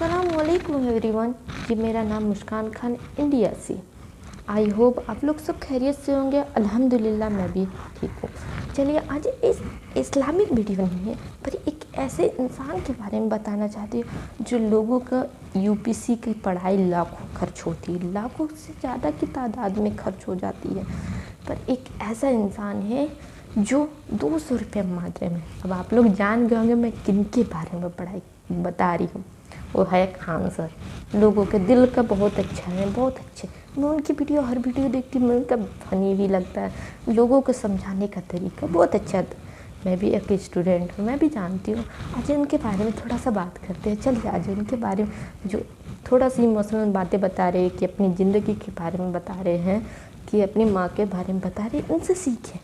अस्सलामुअलैकुम एवरीवन, जी मेरा नाम मुस्कान खान इंडिया से। आई होप आप लोग सब खैरियत से होंगे। अल्हम्दुलिल्लाह मैं भी ठीक हूँ। चलिए आज इस इस्लामिक वीडियो नहीं है पर एक ऐसे इंसान के बारे में बताना चाहती हूँ जो लोगों का यूपीसी की पढ़ाई लाखों खर्च होती है, लाखों से ज़्यादा की तादाद में खर्च हो जाती है, पर एक ऐसा इंसान है जो 200 रुपये मात्रा में। अब आप लोग जान गए होंगे मैं किन के बारे में पढ़ाई बता रही हूँ। वो है खान सर। लोगों के दिल का बहुत अच्छा है, बहुत अच्छे। मैं उनकी वीडियो हर वीडियो देखती हूँ, उनका फनी भी लगता है, लोगों को समझाने का तरीका बहुत अच्छा था। मैं भी एक स्टूडेंट हूँ, मैं भी जानती हूँ। आज उनके बारे में थोड़ा सा बात करते हैं। चलिए आज उनके बारे में जो थोड़ा सी इमोशनल बातें बता रहे हैं कि अपनी ज़िंदगी के बारे में बता रहे हैं, कि अपनी माँ के बारे में बता रहे हैं, उनसे सीखें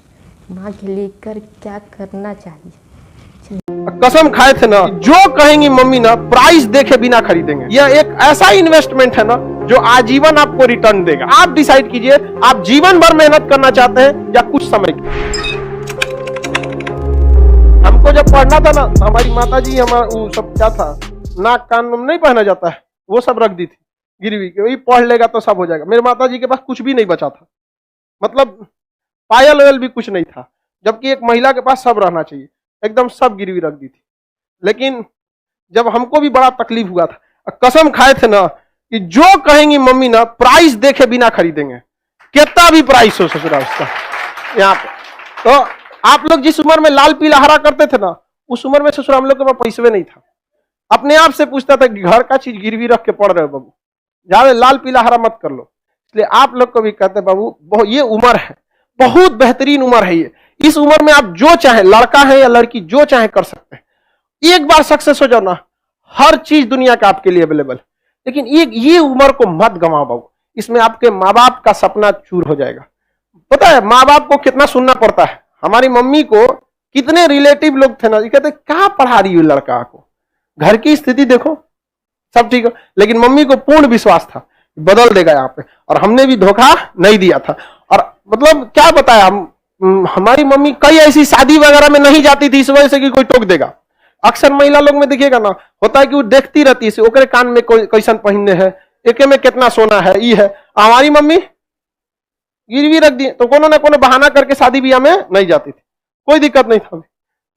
माँ के लेकर क्या करना चाहिए। कसम खाए थे ना, जो कहेंगी मम्मी ना प्राइस देखे बिना खरीदेंगे। यह एक ऐसा इन्वेस्टमेंट है ना जो आजीवन आपको रिटर्न देगा। आप डिसाइड कीजिए, आप जीवन भर मेहनत करना चाहते हैं या कुछ समय की। हमको जब पढ़ना था ना, हमारी माता जी हमारा वो सब क्या था, नाक कान में नहीं पहना जाता है, वो सब रख दी थी गिरवी के, वही पढ़ लेगा तो सब हो जाएगा। मेरे माता जी के पास कुछ भी नहीं बचा था, मतलब पायल वायल भी कुछ नहीं था, जबकि एक महिला के पास सब रहना चाहिए, एकदम सब गिरवी रख दी थी। लेकिन जब हमको भी बड़ा तकलीफ हुआ था, कसम खाए थे ना कि जो कहेंगी मम्मी ना प्राइस देखे बिना खरीदेंगे, कितना भी प्राइस हो ससुरा उसका। यहाँ पे तो आप लोग जिस उम्र में लाल पीला हरा करते थे ना, उस उम्र में ससुरा हम लोग के पास पैसे नहीं था। अपने आप से पूछता था कि घर का चीज गिरवी रख के पढ़ रहे हो बाबू, ज्यादा लाल पीला हरा मत कर लो। इसलिए आप लोग को भी कहते बाबू ये उम्र है, बहुत बेहतरीन उम्र है ये। इस उम्र में आप जो चाहे, लड़का है या लड़की, जो चाहे कर सकते हैं। एक बार सक्सेस हो जाओ ना, हर चीज दुनिया का आपके लिए अवेलेबल। लेकिन ये उम्र को मत गंवाओ बाबू, इसमें आपके माँ बाप का सपना चूर हो जाएगा। पता है माँ बाप को कितना सुनना पड़ता है। हमारी मम्मी को कितने रिलेटिव लोग थे ना, ये कहते कहाँ पढ़ा रही हो लड़का को, घर की स्थिति देखो सब ठीक है। लेकिन मम्मी को पूर्ण विश्वास था बदल देगा यहाँ पे, और हमने भी धोखा नहीं दिया था। और मतलब क्या बताया, हमारी मम्मी कई ऐसी शादी वगैरह में नहीं जाती थी इस वजह से कि कोई टोक देगा। अक्सर महिला लोग में देखिएगा ना, होता है कि वो देखती रहती है ओकरे कान में कैसन पहनने है, एके में कितना सोना है, ये है। हमारी मम्मी गिरवी रख दी तो कोनो ना कोनो बहाना करके शादी ब्याह में नहीं जाती थी, कोई दिक्कत नहीं था।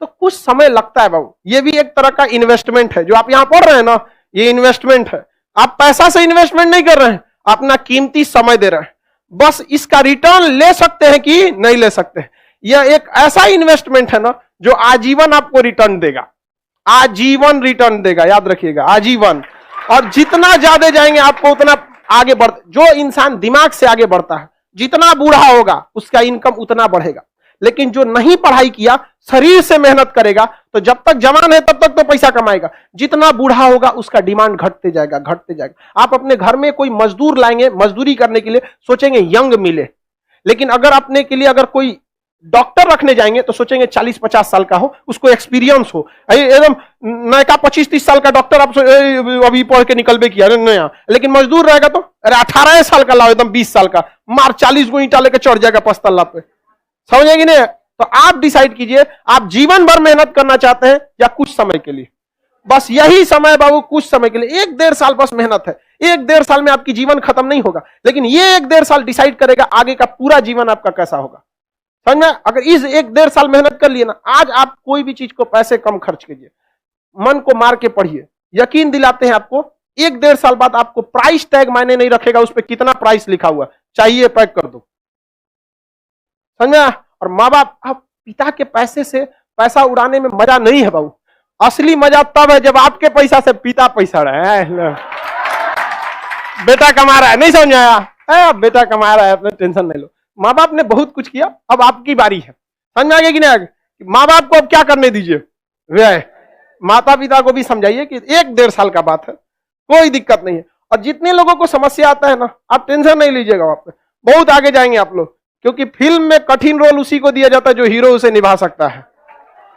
तो कुछ समय लगता है बाबू, ये भी एक तरह का इन्वेस्टमेंट है। जो आप यहाँ पढ़ रहे हैं ना, ये इन्वेस्टमेंट है। आप पैसा से इन्वेस्टमेंट नहीं कर रहे हैं, अपना कीमती समय दे रहे हैं। बस इसका रिटर्न ले सकते हैं कि नहीं ले सकते। यह एक ऐसा इन्वेस्टमेंट है ना जो आजीवन आपको रिटर्न देगा, आजीवन रिटर्न देगा, याद रखिएगा, आजीवन। और जितना ज्यादा जाएंगे आपको उतना आगे बढ़। जो इंसान दिमाग से आगे बढ़ता है, जितना बूढ़ा होगा उसका इनकम उतना बढ़ेगा। लेकिन जो नहीं पढ़ाई किया, शरीर से मेहनत करेगा, तो जब तक जवान है तब तक तो पैसा कमाएगा। जितना बूढ़ा होगा उसका डिमांड घटते जाएगा, घटते जाएगा। आप अपने घर में कोई मजदूर लाएंगे, मजदूरी करने के लिए सोचेंगे यंग मिले। लेकिन अगर अपने के लिए अगर कोई डॉक्टर रखने जाएंगे तो सोचेंगे 40-50 साल का हो, उसको एक्सपीरियंस हो। एकदम नया 25-30 साल का डॉक्टर आप अभी पढ़ के निकलबे किया नया। लेकिन मजदूर रहेगा तो अरे 18 साल का लाओ, एकदम 20 साल का, मार 40 गो ईंटा लेके चढ़ जाएगा 5 तल्ला पे। समझेंगे नहीं? तो आप डिसाइड कीजिए, आप जीवन भर मेहनत करना चाहते हैं या कुछ समय के लिए। बस यही समय बाबू, कुछ समय के लिए, 1-1.5 साल बस मेहनत है। 1-1.5 साल में आपकी जीवन खत्म नहीं होगा, लेकिन ये 1-1.5 साल डिसाइड करेगा आगे का पूरा जीवन आपका कैसा होगा। समझ में? अगर इस 1-1.5 साल मेहनत कर लिए ना, आज आप कोई भी चीज को पैसे कम खर्च कीजिए, मन को मार के पढ़िए, यकीन दिलाते हैं आपको 1-1.5 साल बाद आपको प्राइस टैग मायने नहीं रखेगा, उस पर कितना प्राइस लिखा हुआ, चाहिए पैक कर दो। समझ में? और माँ बाप, आप पिता के पैसे से पैसा उड़ाने में मजा नहीं है बाबू। असली मजा तब है जब आपके पैसा से पिता पैसा रहा है, बेटा कमा रहा है। नहीं समझ आया? बेटा कमा रहा है, अपने टेंशन नहीं लो। माँ बाप ने बहुत कुछ किया, अब आपकी बारी है। समझ में आ गया कि नहीं? माँ बाप को अब क्या करने दीजिए, वे माता पिता को भी समझाइए कि 1-1.5 साल का बात है, कोई दिक्कत नहीं है। और जितने लोगों को समस्या आता है ना, आप टेंशन नहीं लीजिएगा, वहां पे बहुत आगे जाएंगे आप लोग। क्योंकि फिल्म में कठिन रोल उसी को दिया जाता है जो हीरो उसे निभा सकता है।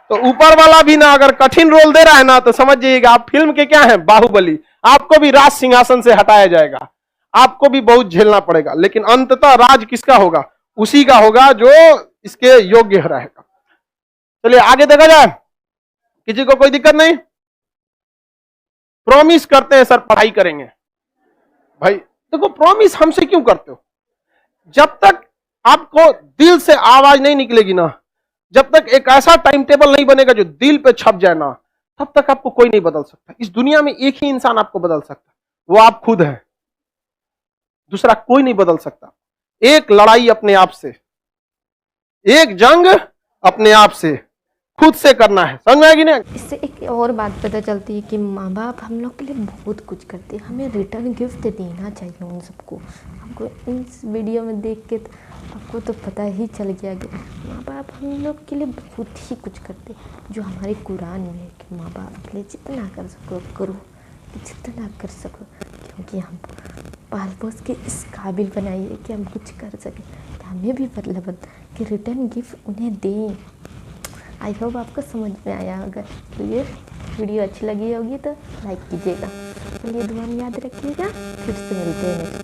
तो ऊपर वाला भी ना अगर कठिन रोल दे रहा है ना, तो समझ जाइएगा आप फिल्म के क्या है, बाहुबली। आपको भी राज सिंहासन से हटाया जाएगा, आपको भी बहुत झेलना पड़ेगा, लेकिन अंततः राज किसका होगा? उसी का होगा जो इसके योग्य रहेगा। चलिए आगे देखा जाए, किसी को कोई दिक्कत नहीं। प्रॉमिस करते हैं सर पढ़ाई करेंगे। भाई देखो प्रॉमिस हमसे क्यों करते हो? जब तक आपको दिल से आवाज नहीं निकलेगी ना, जब तक एक ऐसा टाइम टेबल नहीं बनेगा जो दिल पे छप जाए ना, तब तक आपको कोई नहीं बदल सकता। इस दुनिया में एक ही इंसान आपको बदल सकता है, वो आप खुद हैं। दूसरा कोई नहीं बदल सकता। एक लड़ाई अपने आप से, एक जंग अपने आप से, खुद से करना है। समझ में आएगी ना? इससे एक और बात पता चलती है कि माँ बाप हम लोग के लिए बहुत कुछ करते हैं, हमें रिटर्न गिफ्ट देना चाहिए उन सबको। हमको इस वीडियो में देख के आपको तो पता ही चल गया कि माँ बाप हम लोग के लिए बहुत ही कुछ करते हैं, जो हमारे कुरान में है कि माँ बाप के लिए जितना कर सको करो, जितना कर सको, क्योंकि हम पाल पोस के इस काबिल बनाइए कि हम कुछ कर सकें, तो हमें भी मतलब कि रिटर्न गिफ्ट उन्हें दें। आई होप आपको समझ में आया होगा। तो ये वीडियो अच्छी लगी होगी तो लाइक कीजिएगा, चलिए दुआ में याद रखिएगा। फिर से मिलते हैं नेक्स्ट।